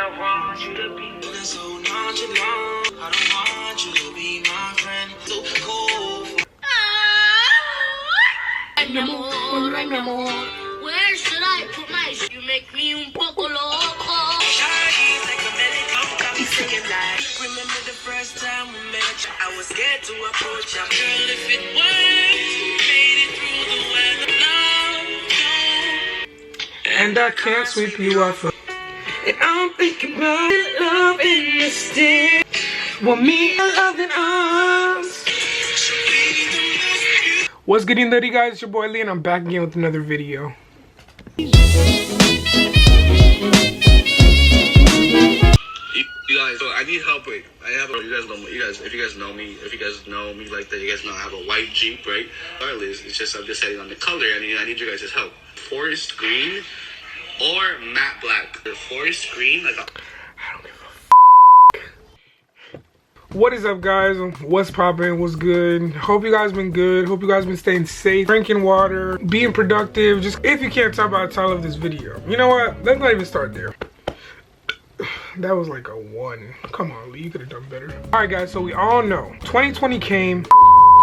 I want you to be so nonchalant. I don't want you to be my friend. So cool. Where should I put my shoe? You make me un poco loco. Shawty's like a melody. Got me singing like. Remember the first time we met? I was scared to approach you. Girl, if it works, made it through the weather. No. And I can't sweep you off. And I'm thinking about love in the stick. Well, me and love in us. What's good, you guys? It's your boy Lee, and I'm back again with another video. You guys, so I need help with. I have a, if you guys know me like that, you guys know I have a white Jeep, right? Regardless, it's just I'm just setting on the color, and I need you guys' help. Forest green or matte black. The forest green, like I don't give a f. What is up, guys? What's poppin'? What's good? Hope you guys been good. Hope you guys been staying safe, drinking water, being productive. Just if you can't tell by the title of this video, you know what? Let's not even start there. That was like a 1. Come on, Lee, you could have done better. All right, guys, so we all know 2020 came,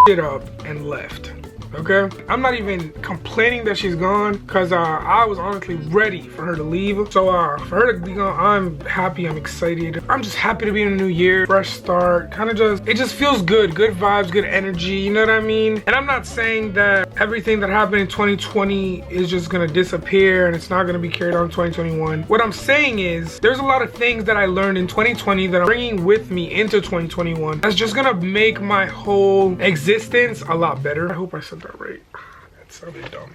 it up, and left. Okay, I'm not even complaining that she's gone, because I was honestly ready for her to leave. So for her to be gone, I'm happy, I'm excited. I'm just happy to be in a new year, fresh start. Kind of just, it just feels good vibes, good energy, you know what I mean? And I'm not saying that everything that happened in 2020 is just gonna disappear and it's not gonna be carried on in 2021. What I'm saying is there's a lot of things that I learned in 2020 that I'm bringing with me into 2021 that's just gonna make my whole existence a lot better. I hope I said that right. That sounded dumb.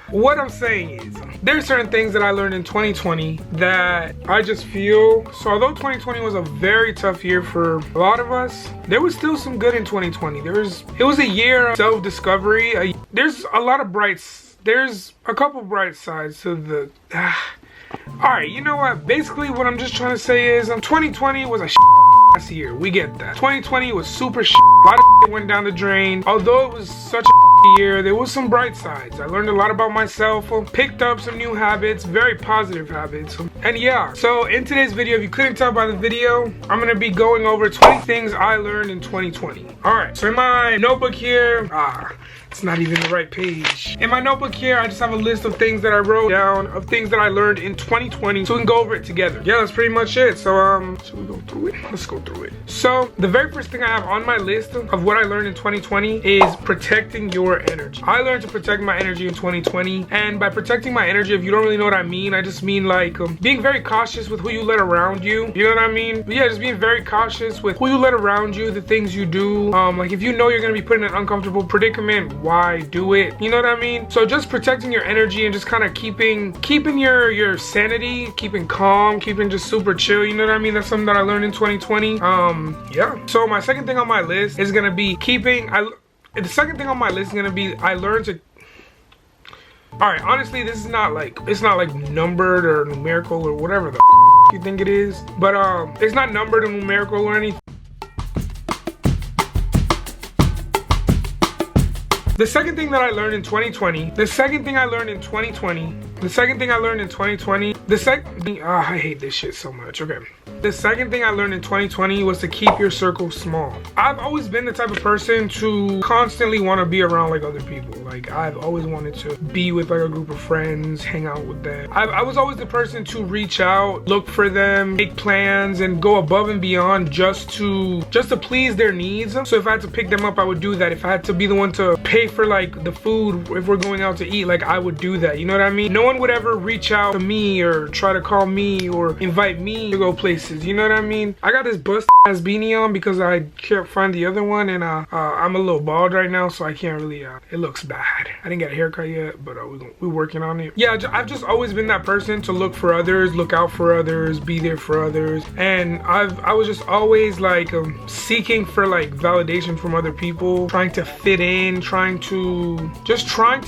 What I'm saying is there's certain things that I learned in 2020 that I just feel, so although 2020 was a very tough year for a lot of us, there was still some good in 2020. It was a year of self-discovery. There's a lot of there's a couple bright sides to the all right, you know what, basically what I'm just trying to say is 2020 was a ass year. We get that. 2020 was super shit. A lot of shit went down the drain. Although it was such a year, there was some bright sides. I learned a lot about myself, picked up some new habits, very positive habits. And yeah, so in today's video, if you couldn't tell by the video, I'm gonna be going over 20 things I learned in 2020. All right, so in my notebook here, it's not even the right page. In my notebook here, I just have a list of things that I wrote down, of things that I learned in 2020, so we can go over it together. Yeah, that's pretty much it. So should we go through it? Let's go through it. So the very first thing I have on my list of what I learned in 2020 is protecting your energy. I learned to protect my energy in 2020, and by protecting my energy, if you don't really know what I mean, I just mean like being very cautious with who you let around you. You know what I mean? But yeah, just being very cautious with who you let around you, the things you do. Like if you know you're gonna be put in an uncomfortable predicament, why do it? You know what I mean? So just protecting your energy and just kind of keeping your sanity, keeping calm, keeping just super chill. You know what I mean? That's something that I learned in 2020. Yeah. So my second thing on my list is gonna be the second thing on my list is gonna be I learned to. All right, honestly, this is not like, it's not like numbered or numerical or whatever the you think it is, but it's not numbered or numerical or anything. The second thing that I learned in 2020, I hate this shit so much, okay. The second thing I learned in 2020 was to keep your circle small. I've always been the type of person to constantly want to be around like other people. Like I've always wanted to be with like a group of friends, hang out with them. I was always the person to reach out, look for them, make plans, and go above and beyond just to please their needs. So if I had to pick them up, I would do that. If I had to be the one to pay for like the food, if we're going out to eat, like I would do that. You know what I mean? No one would ever reach out to me or try to call me or invite me to go places. You know what I mean? I got this bust ass beanie on because I can't find the other one, and I'm a little bald right now, so I can't really. It looks bad. I didn't get a haircut yet, but we're working on it. Yeah, I've just always been that person to look for others, look out for others, be there for others, and I was just always like seeking for like validation from other people, trying to fit in, trying to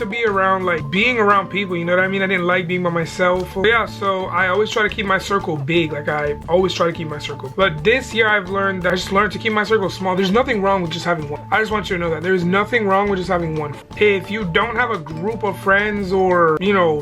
be around, like being around people. You know what I mean? I didn't like being by myself. Yeah, so I always try to keep my circle big. Like I always always try to keep my circle. But this year I've learned that I just learned to keep my circle small. There's nothing wrong with just having one. I just want you to know that there's nothing wrong with just having one. If you don't have a group of friends, or you know,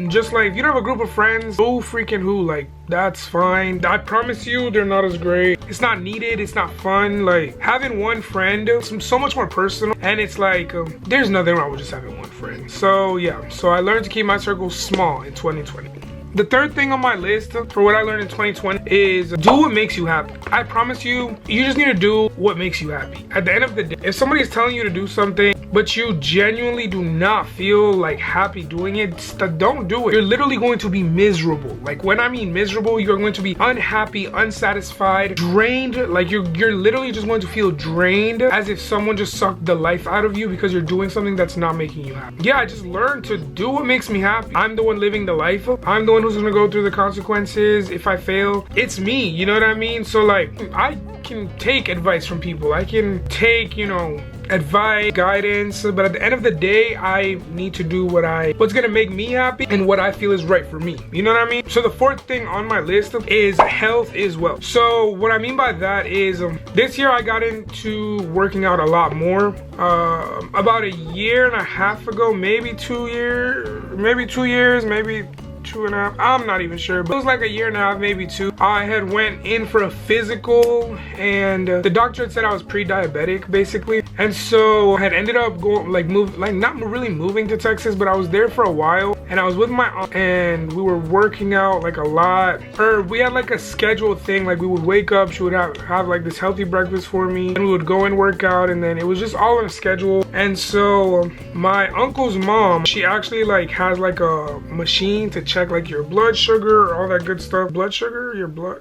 just like if you don't have a group of friends, who freaking who, like that's fine. I promise you they're not as great. It's not needed, it's not fun. Like having one friend is so much more personal, and it's like there's nothing wrong with just having one friend. So yeah, so I learned to keep my circle small in 2020. The third thing on my list for what I learned in 2020 is do what makes you happy. I promise you, you just need to do what makes you happy. At the end of the day, if somebody is telling you to do something, but you genuinely do not feel like happy doing it, don't do it. You're literally going to be miserable. Like when I mean miserable, you're going to be unhappy, unsatisfied, drained. Like you're literally just going to feel drained, as if someone just sucked the life out of you because you're doing something that's not making you happy. Yeah, I just learned to do what makes me happy. I'm the one living the life. I'm the one who's gonna go through the consequences if I fail. It's me, you know what I mean? So like, I can take advice from people. I can take, you know, advice, guidance, but at the end of the day, I need to do what's gonna make me happy and what I feel is right for me. You know what I mean? So the fourth thing on my list is health is wealth. So what I mean by that is this year I got into working out a lot more. About a year and a half ago, maybe 2 years, maybe 2.5, I'm not even sure, but it was like a year and a half, maybe 2. I had went in for a physical, and the doctor had said I was pre-diabetic basically, and so I had ended up going not really moving to Texas, but I was there for a while, and I was with my aunt, and we were working out like a lot. We had like a scheduled thing, like we would wake up, she would have like this healthy breakfast for me, and we would go and work out, and then it was just all on a schedule. And so my uncle's mom, she actually like has like a machine to check like your blood sugar, all that good stuff. Blood sugar, your blood,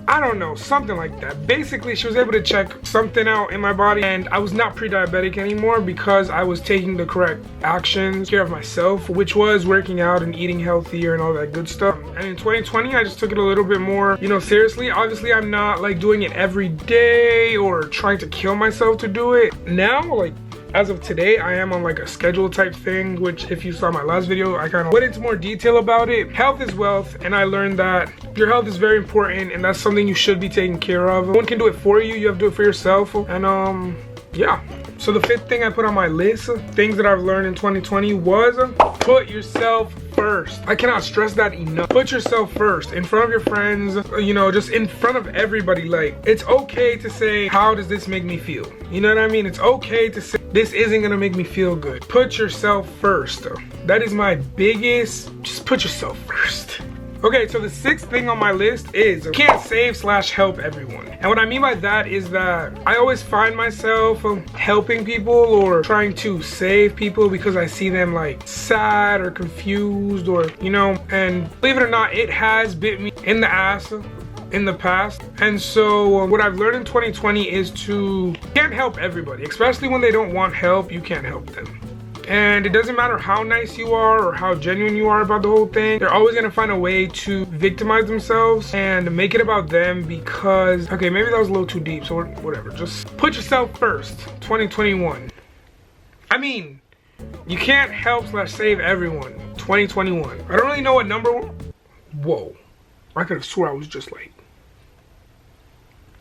I don't know, something like that. Basically, she was able to check something out in my body, and I was not pre-diabetic anymore because I was taking the correct actions, care of myself, which was working out and eating healthier and all that good stuff. And in 2020, I just took it a little bit more, you know, seriously. Obviously, I'm not like doing it every day or trying to kill myself to do it. Now, like, as of today, I am on like a schedule type thing, which if you saw my last video, I kind of went into more detail about it. Health is wealth, and I learned that your health is very important, and that's something you should be taking care of. No one can do it for you, you have to do it for yourself. And yeah. So the fifth thing I put on my list, things that I've learned in 2020, was put yourself first. I cannot stress that enough. Put yourself first, in front of your friends, you know, just in front of everybody. Like, it's okay to say, how does this make me feel? You know what I mean? It's okay to say, this isn't gonna make me feel good. Put yourself first. That is my biggest, just put yourself first. Okay, so the sixth thing on my list is can't save/help everyone. And what I mean by that is that I always find myself helping people or trying to save people because I see them like sad or confused, or, you know, and believe it or not, it has bit me in the ass in the past. And so what I've learned in 2020 is you can't help everybody, especially when they don't want help. You can't help them. And it doesn't matter how nice you are or how genuine you are about the whole thing, they're always gonna find a way to victimize themselves and make it about them because, okay, maybe that was a little too deep, so whatever. Just put yourself first, 2021. I mean, you can't help/save everyone, 2021. I don't really know what number, whoa. I could have swore I was just like,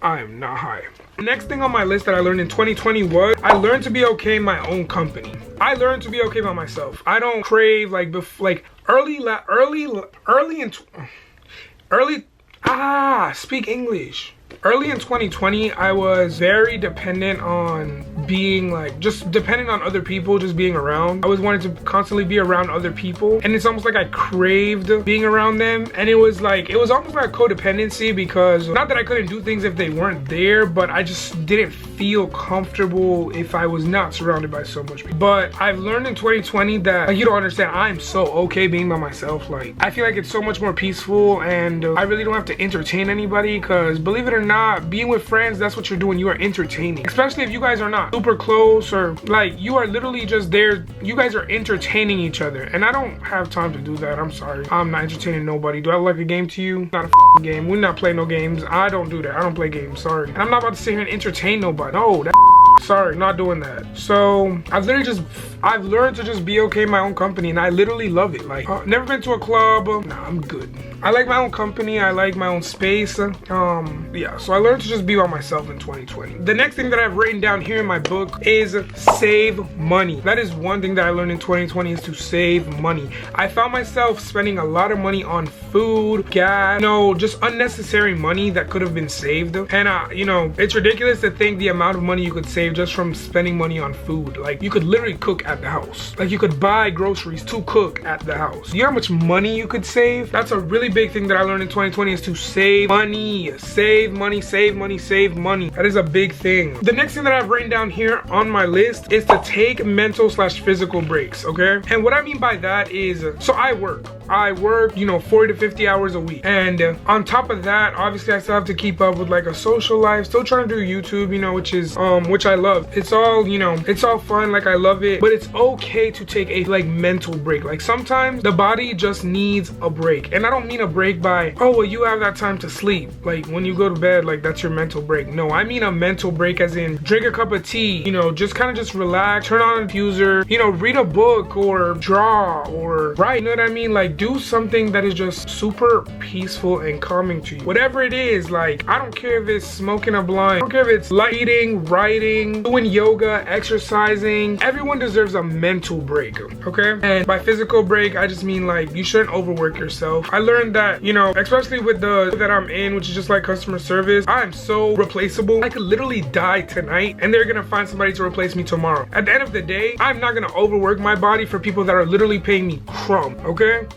I am not high. The next thing on my list that I learned in 2020 was I learned to be okay in my own company. I learned to be okay by myself. I don't crave like speak English. Early in 2020, I was very dependent on being like, just dependent on other people, just being around. I always wanted to constantly be around other people, and it's almost like I craved being around them. And it was almost like codependency, because not that I couldn't do things if they weren't there, but I just didn't feel comfortable if I was not surrounded by so much people. But I've learned in 2020 that, like, you don't understand, I'm so okay being by myself. Like, I feel like it's so much more peaceful, and I really don't have to entertain anybody, because believe it or not, being with friends, that's what you're doing. You are entertaining, especially if you guys are not super close, or like you are literally just there. You guys are entertaining each other, and I don't have time to do that. I'm sorry, I'm not entertaining nobody. Do I look like a game to you? Not a game. We're not playing no games. I don't do that. I don't play games. Sorry. And I'm not about to sit here and entertain nobody. No, that sorry, not doing that. So I've learned to just be okay in my own company, and I literally love it. Like, never been to a club. Nah, I'm good. I like my own company. I like my own space. Yeah, so I learned to just be by myself in 2020. The next thing that I've written down here in my book is save money. That is one thing that I learned in 2020, is to save money. I found myself spending a lot of money on food, gas, you know, just unnecessary money that could have been saved. And you know, it's ridiculous to think the amount of money you could save just from spending money on food. Like, you could literally cook at the house. Like, you could buy groceries to cook at the house. You know how much money you could save? That's a really big thing that I learned in 2020, is to save money. Save money, save money, save money. That is a big thing. The next thing that I've written down here on my list is to take mental/physical breaks, okay? And what I mean by that is, so I work, you know, 40 to 50 hours a week. And on top of that, obviously I still have to keep up with like a social life, still trying to do YouTube, you know, which I love. It's all, you know, it's all fun, like I love it, but it's okay to take a like mental break. Like, sometimes the body just needs a break. And I don't mean a break by, oh, well, you have that time to sleep. Like, when you go to bed, like, that's your mental break. No, I mean a mental break as in drink a cup of tea, you know, just kind of just relax, turn on a diffuser, you know, read a book or draw or write, you know what I mean? Like, do something that is just super peaceful and calming to you. Whatever it is, like, I don't care if it's smoking a blunt, I don't care if it's eating, writing, doing yoga, exercising. Everyone deserves a mental break, okay? And by physical break, I just mean like, you shouldn't overwork yourself. I learned that, you know, especially with the that I'm in, which is just like customer service, I am so replaceable. I could literally die tonight and they're gonna find somebody to replace me tomorrow. At the end of the day, I'm not gonna overwork my body for people that are literally paying me crumb, okay?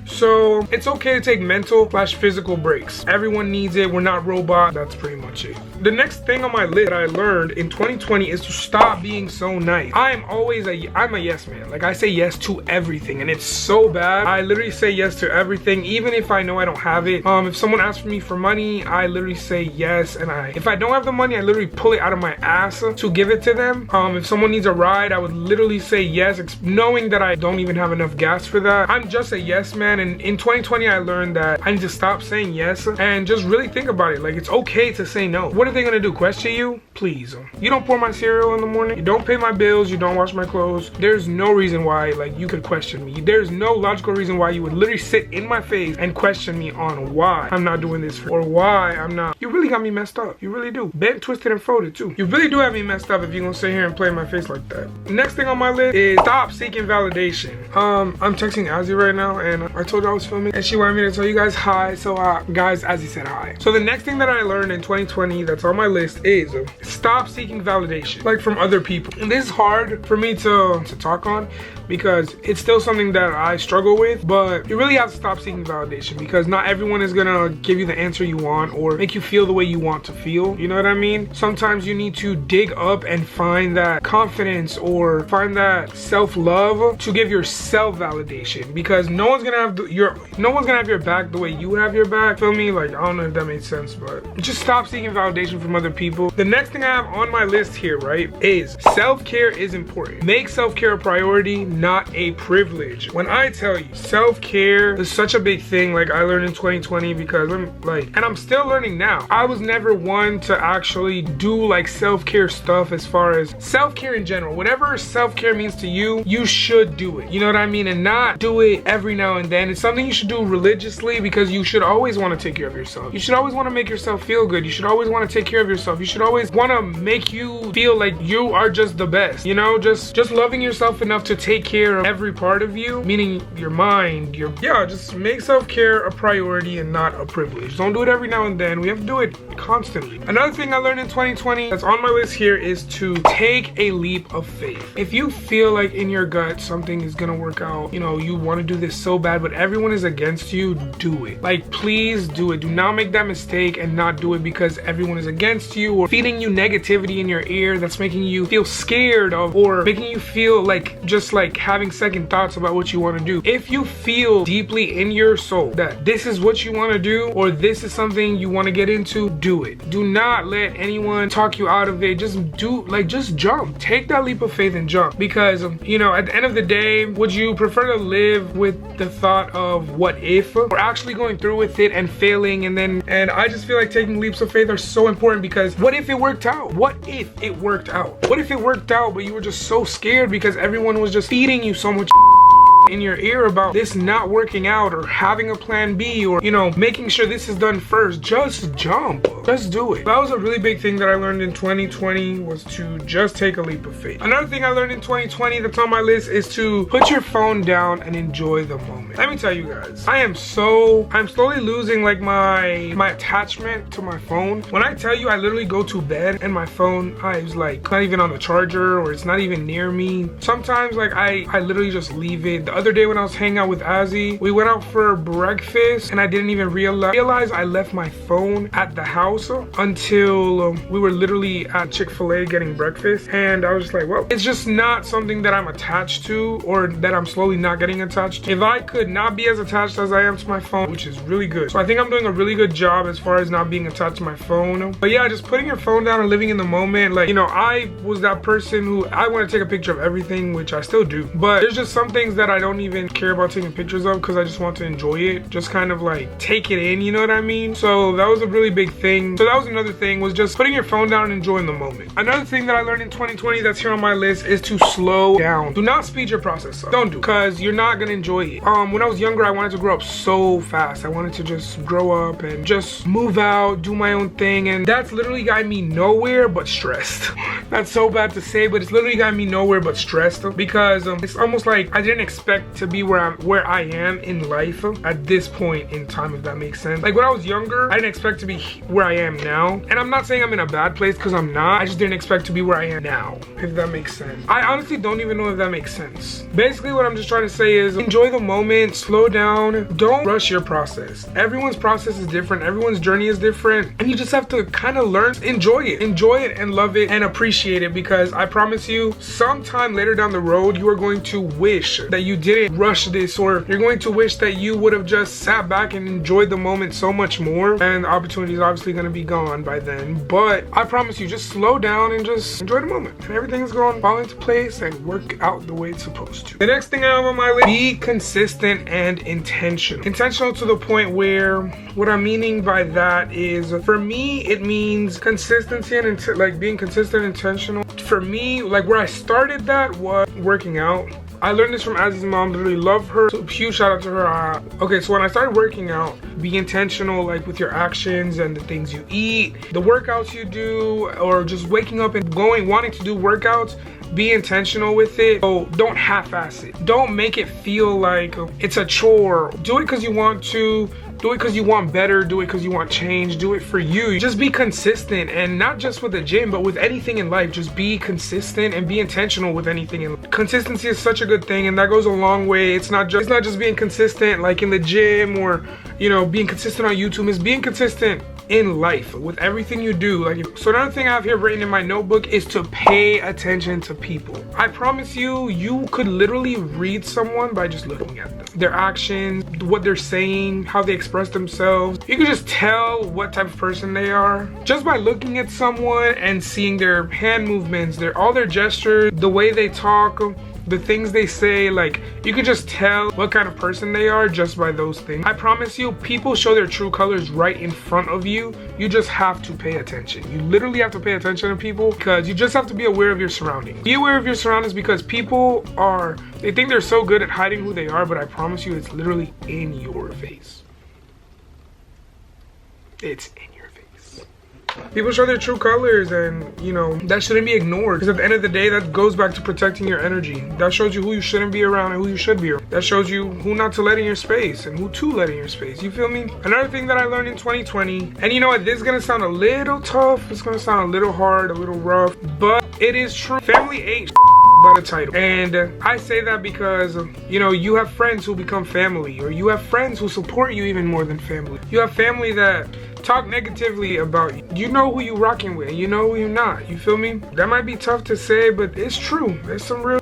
So it's okay to take mental/physical breaks. Everyone needs it. We're not robots. That's pretty much it. The next thing on my list that I learned in 2020 is to stop being so nice. I'm a yes man. Like, I say yes to everything, and it's so bad. I literally say yes to everything, even if I know I don't have it. If someone asks me for money, I literally say yes, and if I don't have the money, I literally pull it out of my ass to give it to them. If someone needs a ride, I would literally say yes, knowing that I don't even have enough gas for that. I'm just a yes man. And in 2020, I learned that I need to stop saying yes and just really think about it. Like, it's okay to say no. What are they gonna do? Question you? Please. You don't pour my cereal in the morning. You don't pay my bills. You don't wash my clothes. There's no reason why, like, you could question me. There's no logical reason why you would literally sit in my face and question me on why I'm not doing this or why I'm not. You really got me messed up. You really do. Bent, twisted, and folded too. You really do have me messed up if you're gonna sit here and play in my face like that. Next thing on my list is stop seeking validation. I'm texting Azzy right now, and I told her I was filming, and she wanted me to tell you guys hi. So guys, Azzy said hi. So the next thing that I learned in 2020 that's on my list is stop seeking validation, like, from other people. And this is hard for me to talk on because it's still something that I struggle with, but you really have to stop seeking validation, because not everyone is gonna give you the answer you want or make you feel the way you want to feel. You know what I mean? Sometimes you need to dig up and find that confidence or find that self-love to give yourself validation, because no one's gonna have your back the way you have your back. Feel me? Like, I don't know if that makes sense, but just stop seeking validation from other people. The next thing I have on my list here, right, is self-care is important. Make self-care a priority, not a privilege. When I tell you, self-care is such a big thing, like, I learned in 2020, because and I'm still learning now. I was never one to actually do like self-care stuff, as far as self-care in general. Whatever self-care means to you, you should do it. You know what I mean? And not do it every now and then. It's something you should do religiously, because you should always want to take care of yourself. You should always want to make yourself feel good. You should always want to take care of yourself. You should always want to make you feel like you are just the best. You know, just loving yourself enough to take care of every part of you, meaning your mind, just make self-care a priority and not a privilege. Don't do it every now and then. We have to do it constantly. Another thing I learned in 2020 that's on my list here is to take a leap of faith. If you feel like in your gut something is gonna work out, you know, you want to do this so bad, but everyone is against you, do it. Like, please do it. Do not make that mistake and not do it because everyone is against you, or feeding you negativity in your ear that's making you feel scared of, or making you feel like just like having second thoughts about what you want to do. If you feel deeply in your soul that this is what you want to do, or this is something you want to get into, do it. Do not let anyone talk you out of it. Just jump. Take that leap of faith and jump, because you know, at the end of the day, would you prefer to live with the thought lot of what if. We're actually going through with it and failing, and I just feel like taking leaps of faith are so important, because what if it worked out? What if it worked out? What if it worked out but you were just so scared because everyone was just feeding you so much in your ear about this not working out, or having a plan B, or, you know, making sure this is done first? Just jump. Just do it. That was a really big thing that I learned in 2020, was to just take a leap of faith. Another thing I learned in 2020 that's on my list is to put your phone down and enjoy the moment. Let me tell you guys, I'm slowly losing like my attachment to my phone. When I tell you, I literally go to bed and my phone is like not even on the charger, or it's not even near me. Sometimes like I literally just leave it. The other day when I was hanging out with Azzy, we went out for breakfast and I didn't even realize I left my phone at the house until we were literally at Chick-fil-A getting breakfast, and I was just like, well, it's just not something that I'm attached to, or that I'm slowly not getting attached to. If I could not be as attached as I am to my phone, which is really good. So I think I'm doing a really good job as far as not being attached to my phone. But yeah, just putting your phone down and living in the moment. Like, you know, I was that person who I want to take a picture of everything, which I still do, but there's just some things that I don't even care about taking pictures of, because I just want to enjoy it, just kind of like take it in, you know what I mean? So that was a really big thing. So that was another thing, was just putting your phone down and enjoying the moment. Another thing that I learned in 2020 that's here on my list is to slow down. Do not speed your process up. Don't do, because you're not gonna enjoy it. When I was younger, I wanted to grow up so fast. I wanted to just grow up and just move out, do my own thing, and that's literally got me nowhere but stressed. That's so bad to say, but it's literally got me nowhere but stressed, because it's almost like I didn't expect to be where I am in life at this point in time, if that makes sense. Like when I was younger, I didn't expect to be where I am now, and I'm not saying I'm in a bad place, because I'm not. I just didn't expect to be where I am now, if that makes sense. I honestly don't even know if that makes sense. Basically what I'm just trying to say is enjoy the moment, slow down, don't rush your process. Everyone's process is different, everyone's journey is different, and you just have to kind of learn, enjoy it and love it and appreciate it, because I promise you, sometime later down the road, you are going to wish that you didn't rush this, or you're going to wish that you would have just sat back and enjoyed the moment so much more, and the opportunity is obviously going to be gone by then. But I promise you, just slow down and just enjoy the moment, and everything's going to fall into place and work out the way it's supposed to. The next thing I have on my list, be consistent and intentional. Intentional to the point where, what I'm meaning by that is, for me, it means consistency and like being consistent, intentional. For me, like where I started that was working out. I learned this from Azzy's mom, literally love her. So huge shout out to her. Okay, so when I started working out, be intentional like with your actions and the things you eat, the workouts you do, or just waking up and wanting to do workouts. Be intentional with it. So don't half-ass it. Don't make it feel like it's a chore. Do it because you want to. Do it because you want better. Do it because you want change. Do it for you. Just be consistent, and not just with the gym, but with anything in life. Just be consistent and be intentional with anything. And consistency is such a good thing, and that goes a long way. It's not just being consistent like in the gym, or, you know, being consistent on YouTube. It's being consistent in life with everything you do. Like, so another thing I have here written in my notebook is to pay attention to people. I promise you, you could literally read someone by just looking at them, their actions, what they're saying, how they express themselves. You can just tell what type of person they are just by looking at someone and seeing their hand movements, all their gestures, the way they talk, the things they say. Like, you can just tell what kind of person they are just by those things. I promise you, people show their true colors right in front of you. You just have to pay attention. You literally have to pay attention to people, because you just have to be aware of your surroundings. Be aware of your surroundings, because people they think they're so good at hiding who they are, but I promise you, it's literally in your face. It's in your face. People show their true colors, and you know, that shouldn't be ignored, because at the end of the day, that goes back to protecting your energy. That shows you who you shouldn't be around and who you should be around. That shows you who not to let in your space and who to let in your space. You feel me? Another thing that I learned in 2020, and you know what, this is gonna sound a little tough, it's gonna sound a little hard, a little rough, but it is true. Family ain't but a title. And I say that because, you know, you have friends who become family, or you have friends who support you even more than family. You have family that talk negatively about you. You know who you rocking with, you know who you're not. You feel me? That might be tough to say, but it's true. There's some real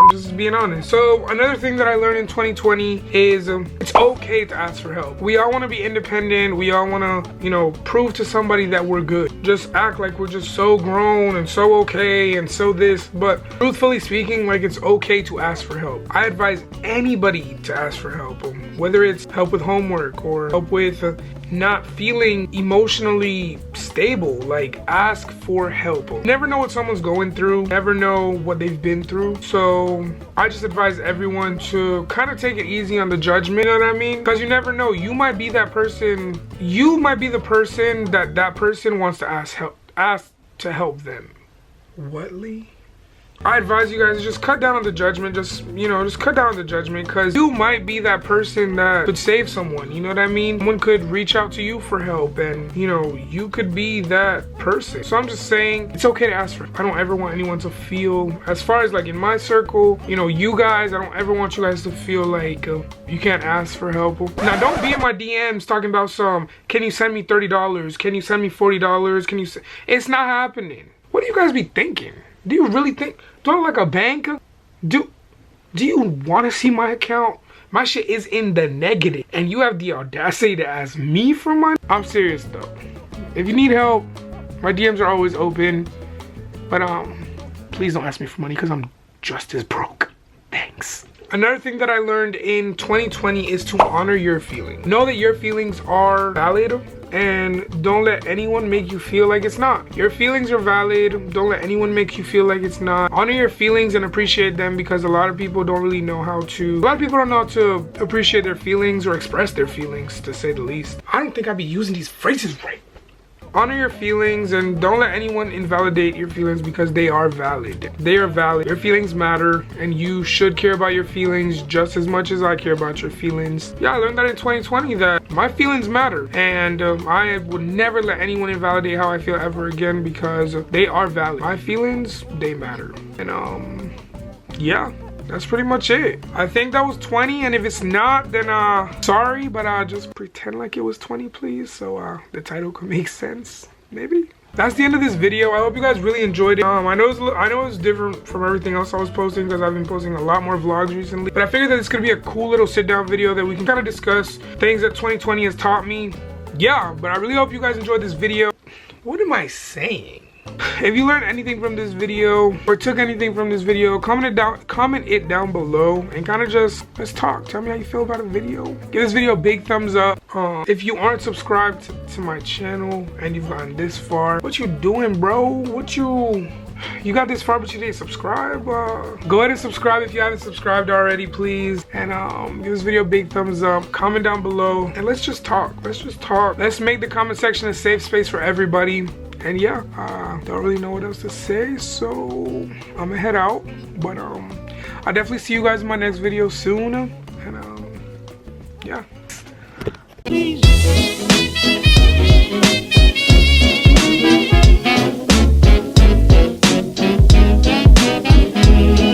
I'm just being honest. So another thing that I learned in 2020 is it's okay to ask for help. We all want to be independent. We all want to, you know, prove to somebody that we're good. Just act like we're just so grown and so okay and so this. But truthfully speaking, like, it's okay to ask for help. I advise anybody to ask for help, whether it's help with homework or help with not feeling emotionally stable. Like, ask for help. Never know what someone's going through, never know what they've been through. So I just advise everyone to kind of take it easy on the judgment, you know what I mean? Because you never know, you might be that person, you might be the person that person wants to ask to help them. What, Lee? I advise you guys to just cut down on the judgment. Just cut down on the judgment, because you might be that person that could save someone, you know what I mean? Someone could reach out to you for help, and you know, you could be that person. So I'm just saying, it's okay to ask for help. I don't ever want anyone to feel, as far as like in my circle, you know, you guys, I don't ever want you guys to feel like you can't ask for help. Now, don't be in my DMs talking about can you send me $30? Can you send me $40? It's not happening. What do you guys be thinking? Do you really think, do I look like a bank? Do you want to see my account? My shit is in the negative, and you have the audacity to ask me for money? I'm serious though. If you need help, my DMs are always open. But please don't ask me for money, because I'm just as broke. Thanks. Another thing that I learned in 2020 is to honor your feelings. Know that your feelings are valid, and don't let anyone make you feel like it's not. Your feelings are valid. Don't let anyone make you feel like it's not. Honor your feelings and appreciate them, because a lot of people don't really know how to. A lot of people don't know how to appreciate their feelings or express their feelings, to say the least. I don't think I'd be using these phrases right. Honor your feelings, and don't let anyone invalidate your feelings, because they are valid. They are valid. Your feelings matter, and you should care about your feelings just as much as I care about your feelings. Yeah, I learned that in 2020, that my feelings matter, and I would never let anyone invalidate how I feel ever again, because they are valid. My feelings, they matter. And yeah. That's pretty much it. I think that was 20, and if it's not, then sorry, but just pretend like it was 20, please, so the title could make sense, maybe. That's the end of this video. I hope you guys really enjoyed it. I know it's different from everything else I was posting, because I've been posting a lot more vlogs recently, but I figured that it's gonna be a cool little sit-down video that we can kind of discuss things that 2020 has taught me. Yeah, but I really hope you guys enjoyed this video. What am I saying? If you learned anything from this video or took anything from this video, comment it down below, and kind of just, let's talk. Tell me how you feel about a video. Give this video a big thumbs up. If you aren't subscribed to my channel and you've gotten this far, what you doing, bro? You got this far but you didn't subscribe? Go ahead and subscribe if you haven't subscribed already, please. And give this video a big thumbs up. Comment down below, and let's just talk. Let's make the comment section a safe space for everybody. And yeah, don't really know what else to say, so I'm gonna head out. But I'll definitely see you guys in my next video soon. And yeah.